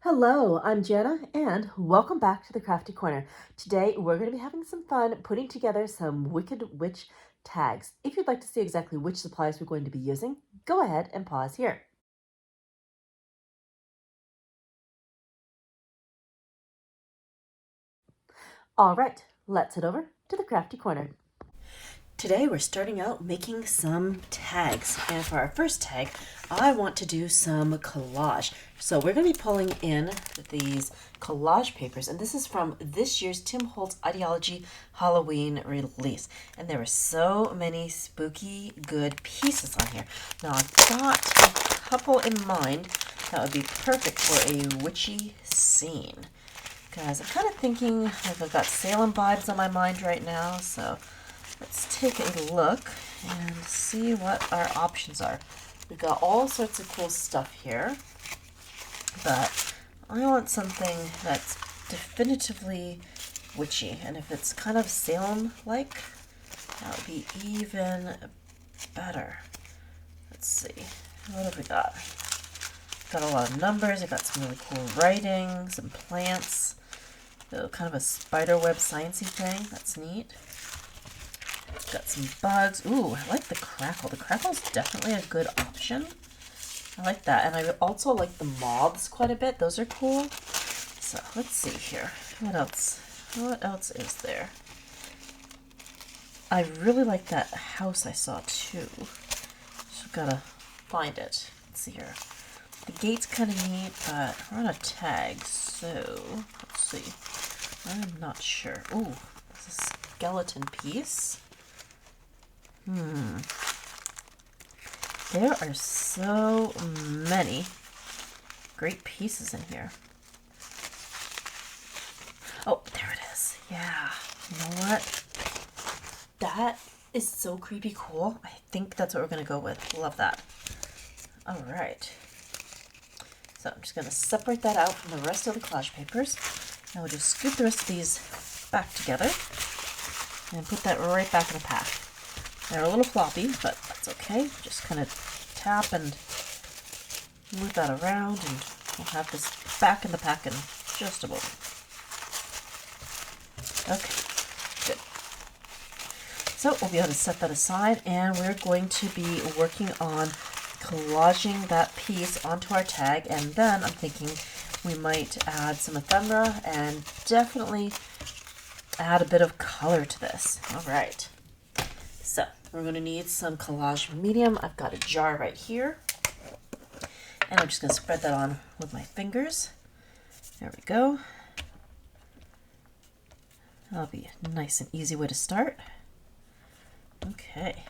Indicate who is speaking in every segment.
Speaker 1: Hello, I'm Jana, and welcome back to the Crafty Corner. Today, we're going to be having some fun putting together some Wicked Witch tags. If you'd like to see exactly which supplies we're going to be using, go ahead and pause here. All right, let's head over to the Crafty Corner. Today we're starting out making some tags, and for our first tag I want to do some collage. So we're going to be pulling in these collage papers, and this is from this year's Tim Holtz Idea-ology Halloween release, and there were so many spooky good pieces on here. Now I've got a couple in mind that would be perfect for a witchy scene, because I'm kind of thinking like I've got Salem vibes on my mind right now. So let's take a look and see what our options are. We've got all sorts of cool stuff here, but I want something that's definitively witchy, and if it's kind of Salem-like, that would be even better. Let's see, what have we got? Got a lot of numbers, I got some really cool writing, some plants, kind of a spiderweb sciencey thing, that's neat. Got some bugs. Ooh, I like the crackle. The crackle's definitely a good option. I like that. And I also like the moths quite a bit. Those are cool. So let's see here. What else? What else is there? I really like that house I saw too. Just gotta find it. Let's see here. The gate's kind of neat, but we're on a tag, so let's see. I'm not sure. Ooh, there's a skeleton piece. There are so many great pieces in here. Oh, there it is. Yeah. You know what? That is so creepy cool. I think that's what we're going to go with. Love that. All right. So I'm just going to separate that out from the rest of the collage papers. Now we'll just scoop the rest of these back together and put that right back in the pack. They're a little floppy, but that's okay. Just kind of tap and move that around, and we'll have this back in the pack in just a moment. Okay, good. So we'll be able to set that aside, and we're going to be working on collaging that piece onto our tag, and then I'm thinking we might add some ephemera and definitely add a bit of color to this. All right. So we're going to need some collage medium. I've got a jar right here, and I'm just going to spread that on with my fingers. There we go. That'll be a nice and easy way to start. Okay,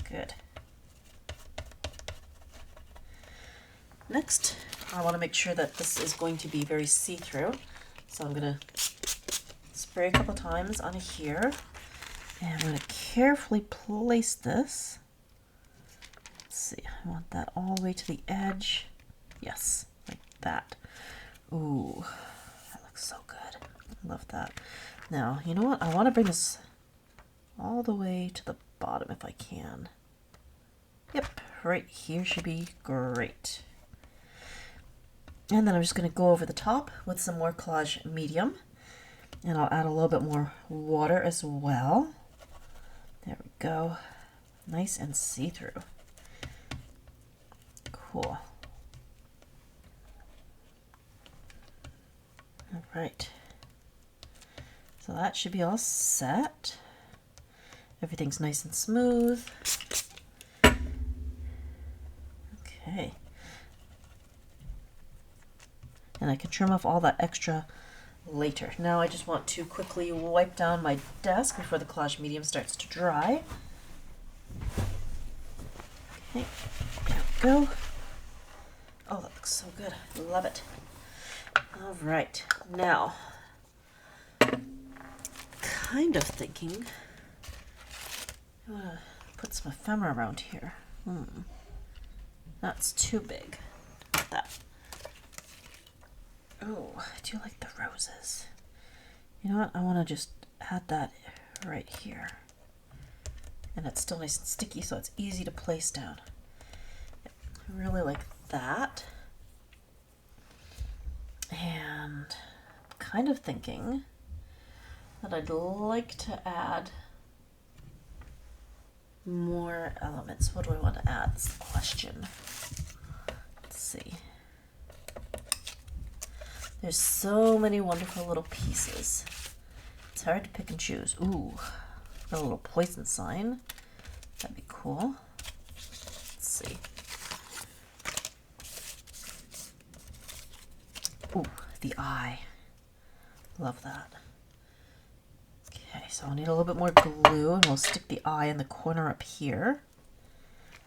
Speaker 1: good. Next, I want to make sure that this is going to be very see-through, so I'm going to spray a couple times on here. And I'm going to carefully place this. Let's see, I want that all the way to the edge. Yes, like that. Ooh, that looks so good. I love that. Now, you know what? I want to bring this all the way to the bottom if I can. Yep, right here should be great. And then I'm just going to go over the top with some more collage medium. And I'll add a little bit more water as well. There we go. Nice and see-through. Cool. All right. So that should be all set. Everything's nice and smooth. Okay. And I can trim off all that extra later. Now I just want to quickly wipe down my desk before the collage medium starts to dry. Okay, there we go. Oh, that looks so good. Love it. All right, now, kind of thinking, I'm gonna put some ephemera around here. That's too big. Look at that. Oh, I do like the roses. You know what? I want to just add that right here. And it's still nice and sticky, so it's easy to place down. I really like that. kind of thinking that I'd like to add more elements. What do I want to add? That's the question. Let's see. There's so many wonderful little pieces. It's hard to pick and choose. Ooh, got a little poison sign. That'd be cool. Let's see. Ooh, the eye. Love that. Okay, so I'll need a little bit more glue, and we'll stick the eye in the corner up here.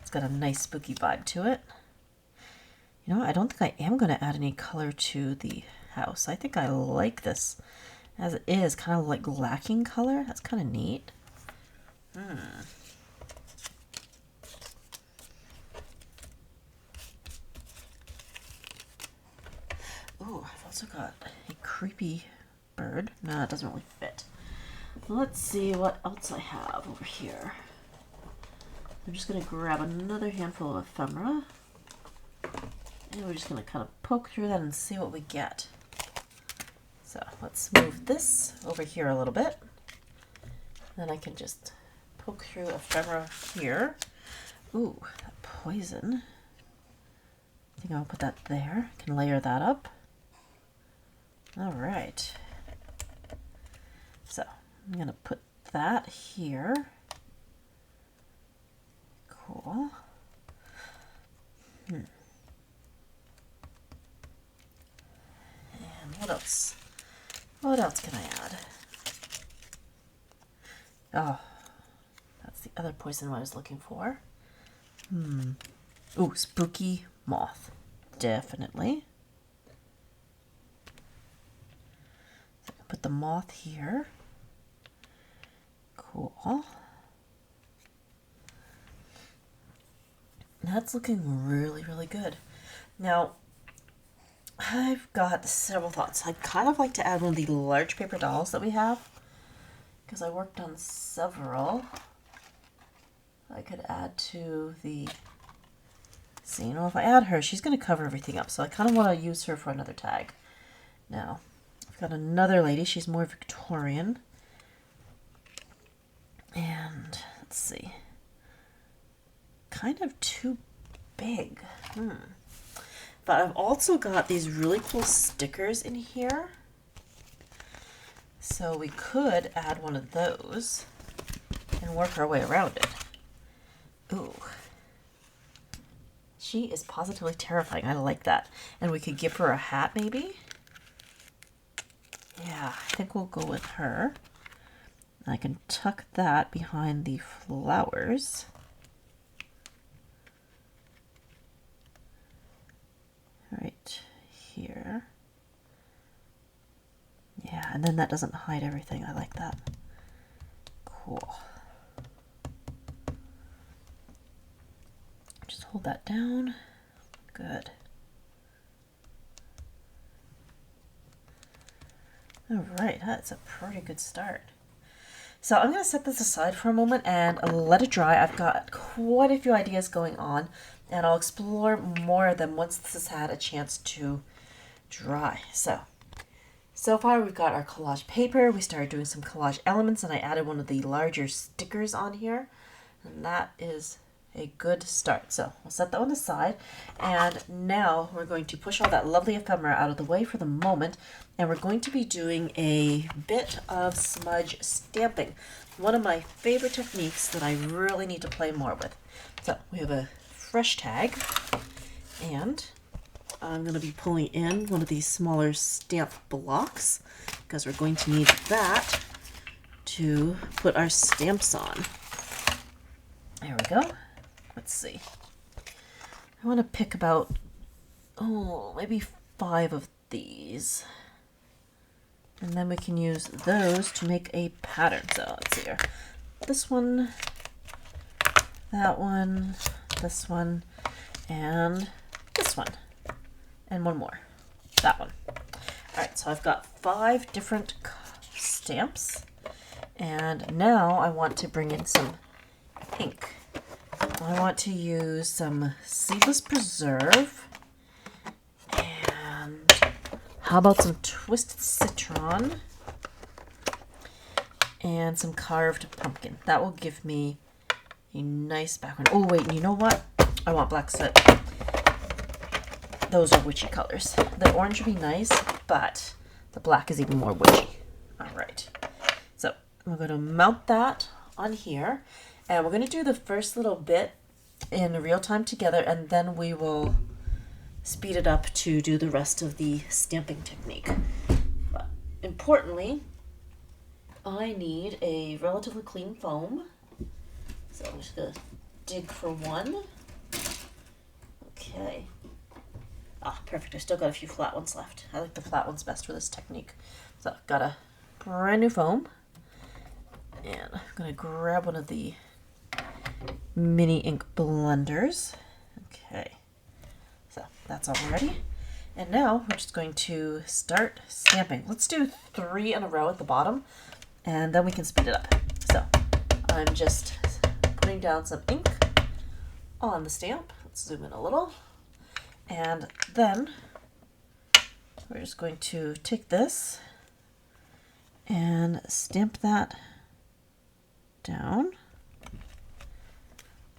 Speaker 1: It's got a nice spooky vibe to it. You know, I don't think I am going to add any color to the house. I think I like this as it is, kind of like lacking color. That's kind of neat. Oh, I've also got a creepy bird. No, it doesn't really fit. Let's see what else I have over here. I'm just going to grab another handful of ephemera. And we're just going to kind of poke through that and see what we get. So let's move this over here a little bit. Then I can just poke through ephemera here. Ooh, that poison. I think I'll put that there. I can layer that up. All right. So I'm going to put that here. Cool. And what else? What else can I add? Oh, that's the other poison I was looking for. Ooh, spooky moth. Definitely. So I can put the moth here. Cool. That's looking really, really good. Now, I've got several thoughts. I'd kind of like to add one of the large paper dolls that we have, because I worked on several. I could add to the scene. Well, if I add her, she's going to cover everything up, so I kind of want to use her for another tag. Now, I've got another lady. She's more Victorian. And let's see. Kind of too big. But I've also got these really cool stickers in here. So we could add one of those and work our way around it. Ooh. She is positively terrifying. I like that. And we could give her a hat maybe. Yeah, I think we'll go with her. I can tuck that behind the flowers. Right here. Yeah, and then that doesn't hide everything. I like that. Cool. Just hold that down. Good. All right, that's a pretty good start. So I'm going to set this aside for a moment and let it dry. I've got quite a few ideas going on, and I'll explore more of them once this has had a chance to dry. So far we've got our collage paper. We started doing some collage elements, and I added one of the larger stickers on here, and that is a good start. So we'll set that one aside, and now we're going to push all that lovely ephemera out of the way for the moment, and we're going to be doing a bit of smudge stamping, one of my favorite techniques that I really need to play more with. So we have a fresh tag, and I'm going to be pulling in one of these smaller stamp blocks because we're going to need that to put our stamps on. There we go. Let's see. I want to pick about, maybe 5 of these. And then we can use those to make a pattern. So let's see here. This one, that one, this one, and this one. And one more. That one. Alright, so I've got 5 different stamps. And now I want to bring in some ink. I want to use some Seedless Preserve and how about some twisted citron and some carved pumpkin? That will give me a nice background. Oh wait, you know what? I want black soot. Those are witchy colors. The orange would be nice, but the black is even more witchy. All right. So I'm going to mount that on here, and we're going to do the first little bit in real time together, and then we will speed it up to do the rest of the stamping technique. But importantly, I need a relatively clean foam. So I'm just going to dig for one. Okay. Ah, perfect. I still got a few flat ones left. I like the flat ones best for this technique. So I've got a brand new foam. And I'm going to grab one of the mini ink blenders. Okay. So that's all ready. And now we're just going to start stamping. Let's do 3 in a row at the bottom, and then we can speed it up. So I'm just putting down some ink on the stamp. Let's zoom in a little. And then we're just going to take this and stamp that down.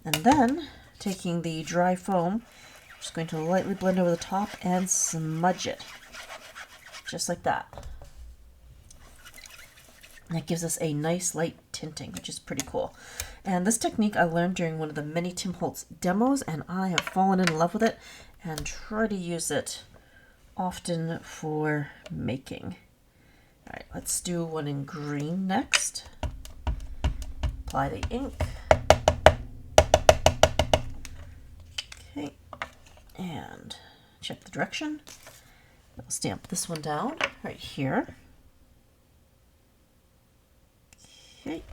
Speaker 1: And then taking the dry foam, I'm just going to lightly blend over the top and smudge it. Just like that. And that gives us a nice light tinting, which is pretty cool. And this technique I learned during one of the many Tim Holtz demos, and I have fallen in love with it and try to use it often for making. All right, let's do one in green next. Apply the ink. Okay, and check the direction. I'll stamp this one down right here. Okay.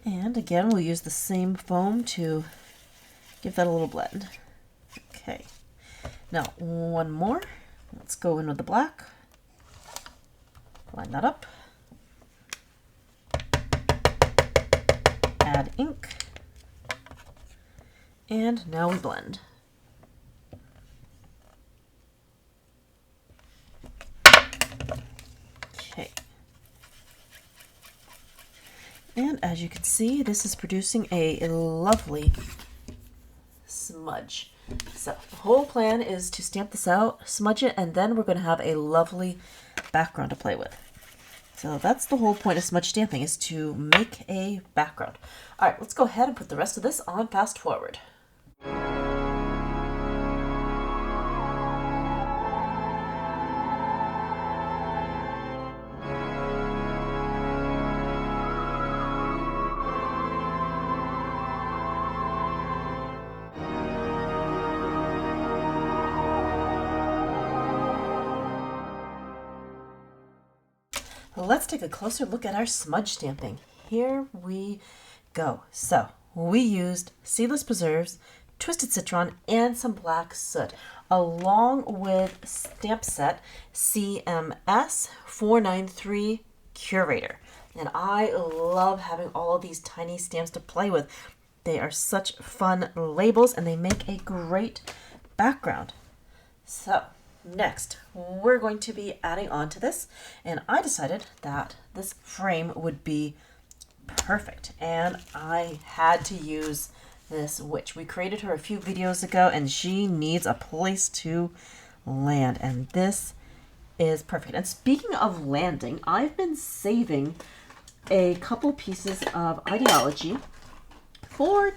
Speaker 1: And again, we'll use the same foam to give that a little blend. Okay. Now, one more. Let's go in with the black. Line that up. Add ink. And now we blend. Okay. And as you can see, this is producing a lovely smudge. So the whole plan is to stamp this out, smudge it, and then we're going to have a lovely background to play with. So that's the whole point of smudge stamping, is to make a background. All right, let's go ahead and put the rest of this on fast forward. Let's take a closer look at our smudge stamping. Here we go. So we used seedless preserves, twisted citron, and some black soot, along with stamp set CMS 493 Curator. And I love having all of these tiny stamps to play with. They are such fun labels, and they make a great background. So next, we're going to be adding on to this, and I decided that this frame would be perfect, and I had to use this witch. We created her a few videos ago, and she needs a place to land, and this is perfect. And speaking of landing, I've been saving a couple pieces of Idea-ology for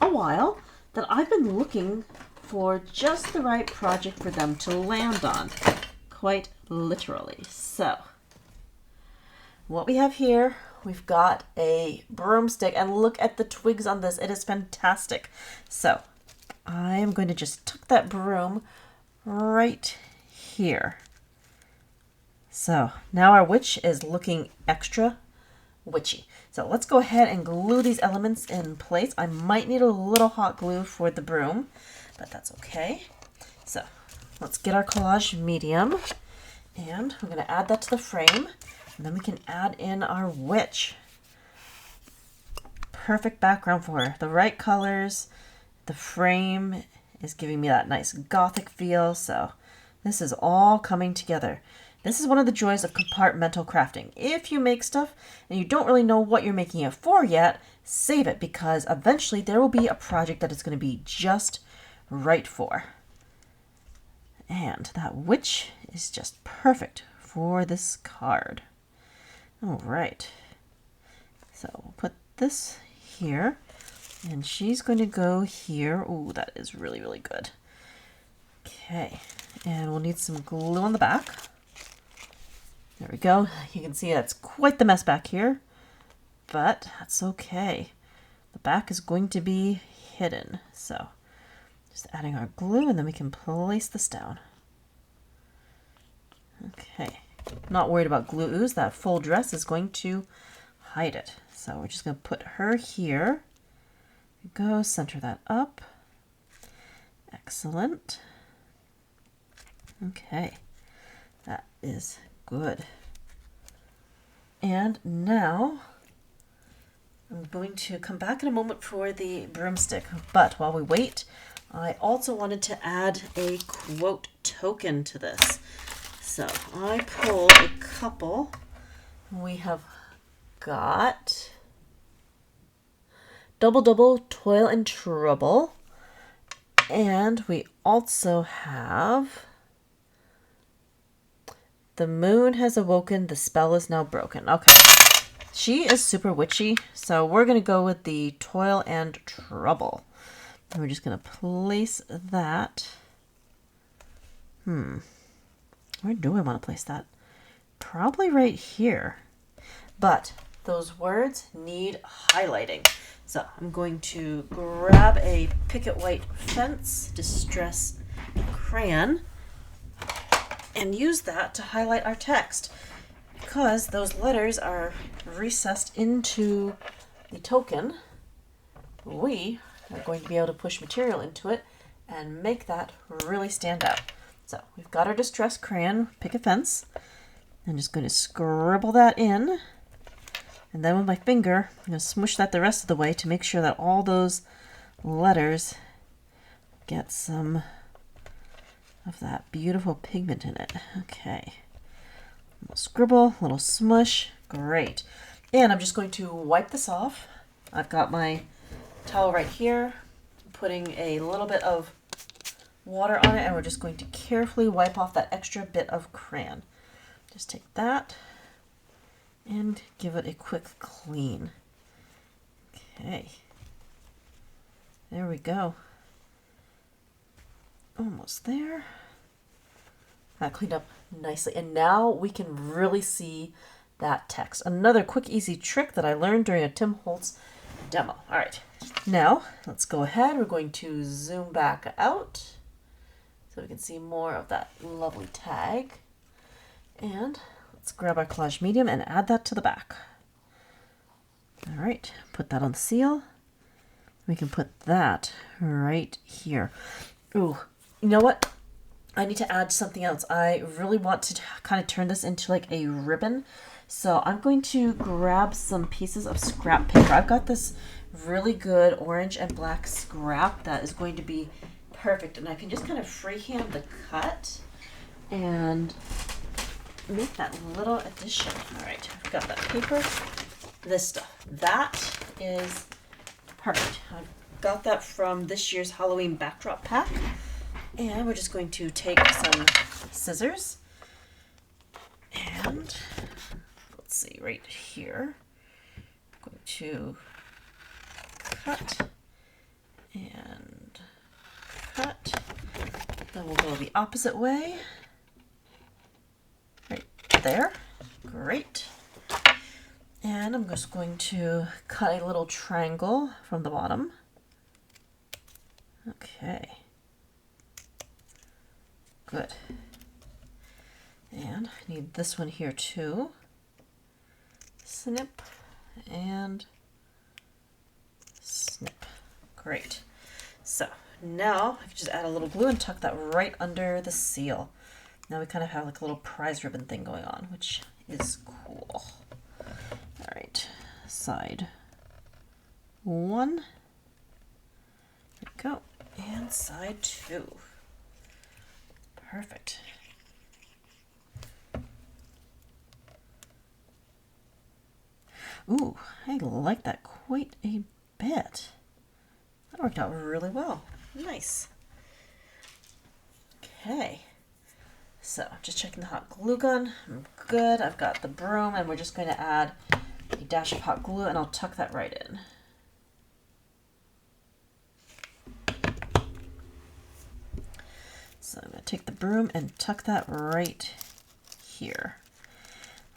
Speaker 1: a while that I've been looking for just the right project for them to land on, quite literally. So what we have here, we've got a broomstick, and look at the twigs on this. It is fantastic. So I am going to just tuck that broom right here. So now our witch is looking extra witchy. So let's go ahead and glue these elements in place. I might need a little hot glue for the broom, but that's okay. So let's get our collage medium, and we're going to add that to the frame, and then we can add in our witch. Perfect background for her. The right colors. The frame is giving me that nice gothic feel, so This is all coming together. This is one of the joys of compartmental crafting. If you make stuff and you don't really know what you're making it for yet, save it, because eventually there will be a project that is going to be just right for. And that witch is just perfect for this card. All right. So we'll put this here, and she's going to go here. Oh, that is really, really good. Okay, and we'll need some glue on the back. There we go. You can see that's quite the mess back here, but that's okay. The back is going to be hidden, so just adding our glue, and then we can place this down. Okay, not worried about glue ooze. That full dress is going to hide it. So we're just going to put her here. Go center that up. Excellent. Okay, that is good. And now I'm going to come back in a moment for the broomstick, but while we wait, I also wanted to add a quote token to this. So I pulled a couple. We have got double, double, toil and trouble. And we also have the moon has awoken, the spell is now broken. Okay. She is super witchy, so we're going to go with the toil and trouble. And we're just going to place that. Where do I want to place that? Probably right here. But those words need highlighting. So I'm going to grab a Picket White Fence Distress crayon and use that to highlight our text, because those letters are recessed into the token. We are going to be able to push material into it and make that really stand out. So we've got our distress crayon, Picket Fence. I'm just going to scribble that in. And then with my finger, I'm going to smush that the rest of the way to make sure that all those letters get some of that beautiful pigment in it. Okay. A little scribble, a little smush. Great. And I'm just going to wipe this off. I've got my towel right here, putting a little bit of water on it, and we're just going to carefully wipe off that extra bit of crayon. Just take that and give it a quick clean. Okay. There we go. Almost there. That cleaned up nicely. And now we can really see that text. Another quick, easy trick that I learned during a Tim Holtz demo. All right. Now, let's go ahead. We're going to zoom back out so we can see more of that lovely tag. And let's grab our collage medium and add that to the back. All right. Put that on the seal. We can put that right here. Ooh. You know what? I need to add something else. I really want to kind of turn this into like a ribbon. So I'm going to grab some pieces of scrap paper. I've got this really good orange and black scrap that is going to be perfect. And I can just kind of freehand the cut and make that little addition. All right, I've got that paper. This stuff. That is perfect. I've got that from this year's Halloween backdrop pack. And we're just going to take some scissors and let's see, right here, I'm going to cut and cut. Then we'll go the opposite way. Right there. Great. And I'm just going to cut a little triangle from the bottom. Okay. Good. And I need this one here too. Snip and snip. Great. So now I can just add a little glue and tuck that right under the seal. Now we kind of have like a little prize ribbon thing going on, which is cool. All right, side one. There we go. And side two. Perfect. Ooh, I like that quite a bit. That worked out really well. Nice. Okay. So, just checking the hot glue gun. I'm good. I've got the broom, and we're just going to add a dash of hot glue, and I'll tuck that right in. So I'm going to take the broom and tuck that right here.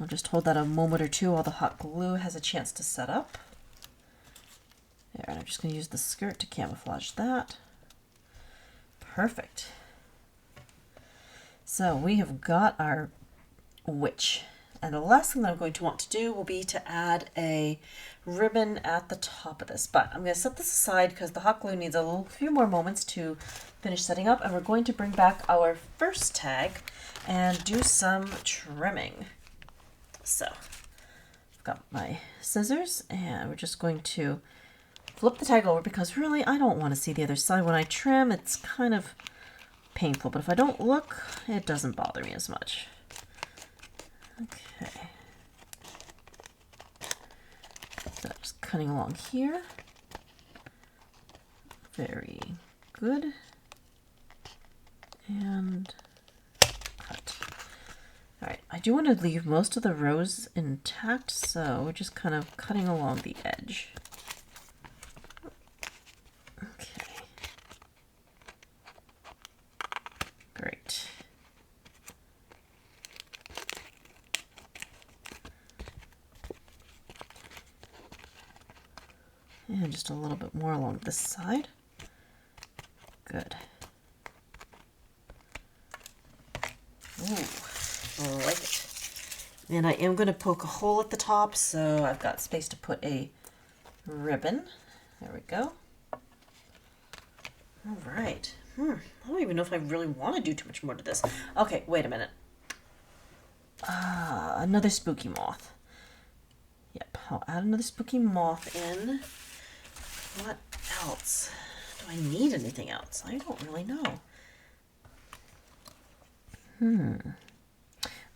Speaker 1: I'll just hold that a moment or two while the hot glue has a chance to set up. There, and I'm just going to use the skirt to camouflage that. Perfect. So we have got our witch. And the last thing that I'm going to want to do will be to add a ribbon at the top of this. But I'm going to set this aside because the hot glue needs a few more moments to finish setting up. And we're going to bring back our first tag and do some trimming. So I've got my scissors and we're just going to flip the tag over because really I don't want to see the other side. When I trim, it's kind of painful, but if I don't look, it doesn't bother me as much. Okay. So just cutting along here. Very good. And cut. All right, I do want to leave most of the rows intact, so we're just kind of cutting along the edge. Okay. Great. And just a little bit more along this side. Good. Ooh, I like it. And I am going to poke a hole at the top, so I've got space to put a ribbon. There we go. All right. I don't even know if I really want to do too much more to this. Okay, wait a minute. Another spooky moth. Yep, I'll add another spooky moth in. What else? Do I need anything else? I don't really know.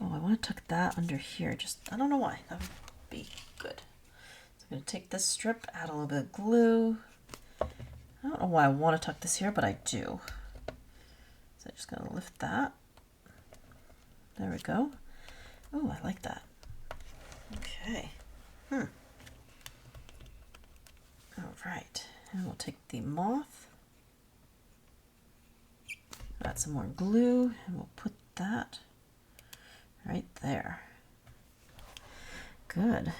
Speaker 1: Oh, I want to tuck that under here. Just, I don't know why. That would be good. So I'm going to take this strip, add a little bit of glue. I don't know why I want to tuck this here, but I do. So I'm just going to lift that. There we go. Oh, I like that. Okay. All right. And we'll take the moth. Add some more glue, and we'll put that right there. Good.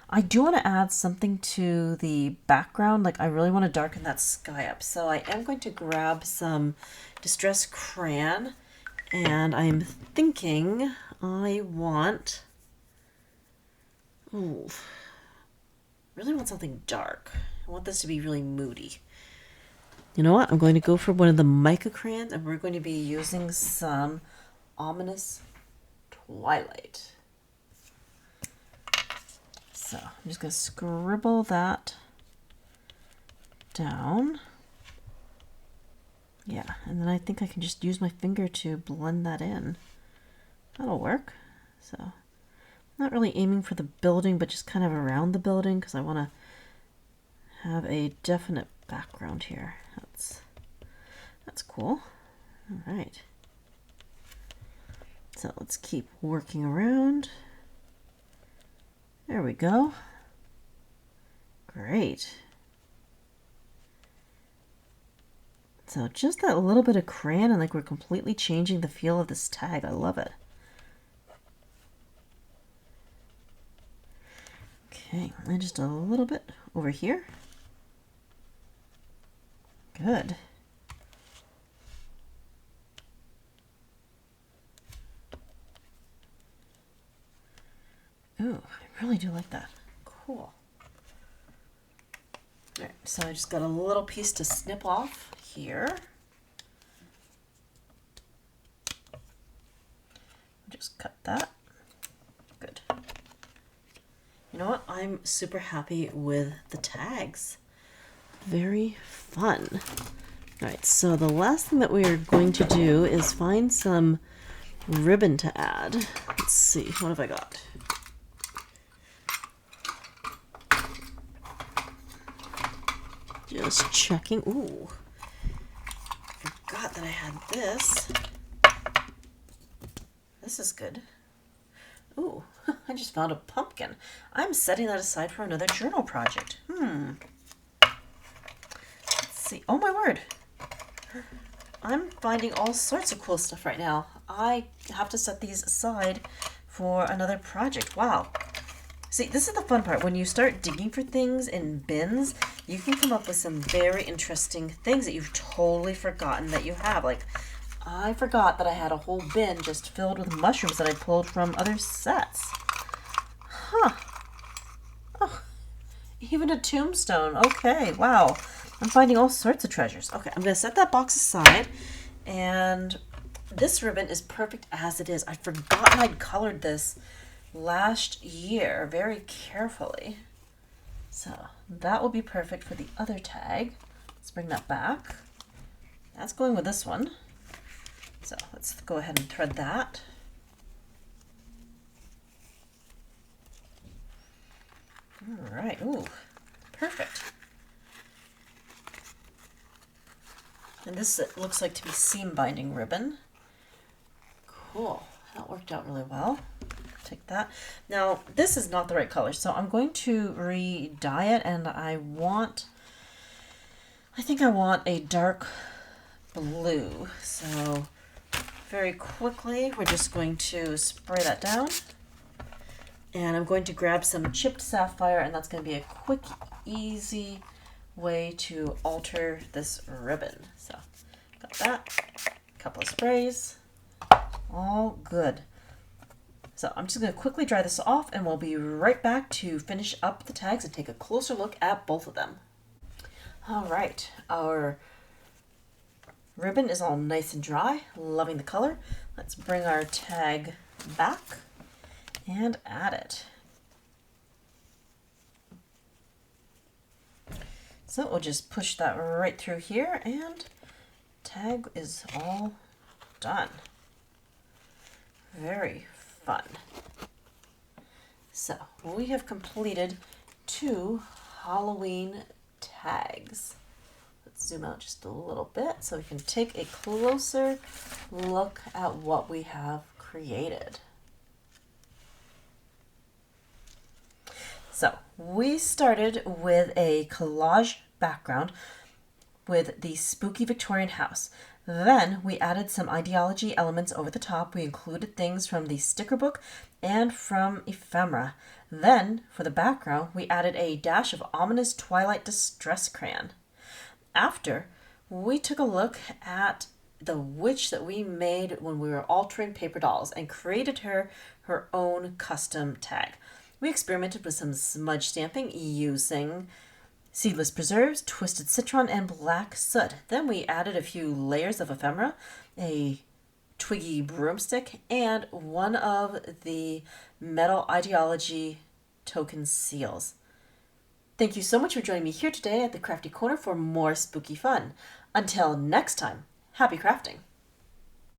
Speaker 1: I do want to add something to the background. Like I really want to darken that sky up. So I am going to grab some Distress Crayon and I'm thinking I want, really want something dark. I want this to be really moody. You know what? I'm going to go for one of the mica crayons and we're going to be using some Ominous Twilight. So I'm just going to scribble that down. Yeah, and then I think I can just use my finger to blend that in. That'll work. So I'm not really aiming for the building, but just kind of around the building because I want to have a definite background here. That's cool. All right. So let's keep working around. There we go. Great. So just that little bit of crayon and like we're completely changing the feel of this tag. I love it. Okay, and just a little bit over here. Good. Ooh, I really do like that. Cool. All right, so I just got a little piece to snip off here. Just cut that. Good. You know what? I'm super happy with the tags. Very fun. All right, so the last thing that we are going to do is find some ribbon to add. Let's see, what have I got? Just checking. Ooh. Forgot that I had this. This is good. Ooh, I just found a pumpkin. I'm setting that aside for another journal project. Let's see. Oh my word. I'm finding all sorts of cool stuff right now. I have to set these aside for another project. Wow. See, this is the fun part. When you start digging for things in bins, you can come up with some very interesting things that you've totally forgotten that you have. Like, I forgot that I had a whole bin just filled with mushrooms that I pulled from other sets. Huh. Oh, even a tombstone. Okay, wow. I'm finding all sorts of treasures. Okay, I'm going to set that box aside. And this ribbon is perfect as it is. I'd forgotten I'd colored this last year very carefully. So that will be perfect for the other tag. Let's bring that back. That's going with this one. So let's go ahead and thread that. All right, ooh, perfect. And this looks like to be seam binding ribbon. Cool, that worked out really well. Take that. Now, this is not the right color, so I'm going to re-dye it, and I think I want a dark blue. So very quickly, we're just going to spray that down. And I'm going to grab some chipped sapphire, and that's going to be a quick, easy way to alter this ribbon. So got that, a couple of sprays, all good. So I'm just going to quickly dry this off, and we'll be right back to finish up the tags and take a closer look at both of them. All right, our ribbon is all nice and dry, loving the color. Let's bring our tag back and add it. So we'll just push that right through here, and tag is all done. Very fun. So we have completed 2 Halloween tags. Let's zoom out just a little bit so we can take a closer look at what we have created. So we started with a collage background with the spooky Victorian house. Then we added some Idea-ology elements over the top. We included things from the sticker book and from Ephemera. Then, for the background, we added a dash of ominous Twilight distress crayon. After, we took a look at the witch that we made when we were altering paper dolls and created her own custom tag. We experimented with some smudge stamping using seedless preserves, twisted citron, and black soot. Then we added a few layers of ephemera, a twiggy broomstick, and one of the metal Idea-ology token seals. Thank you so much for joining me here today at the Crafty Corner for more spooky fun. Until next time, happy crafting!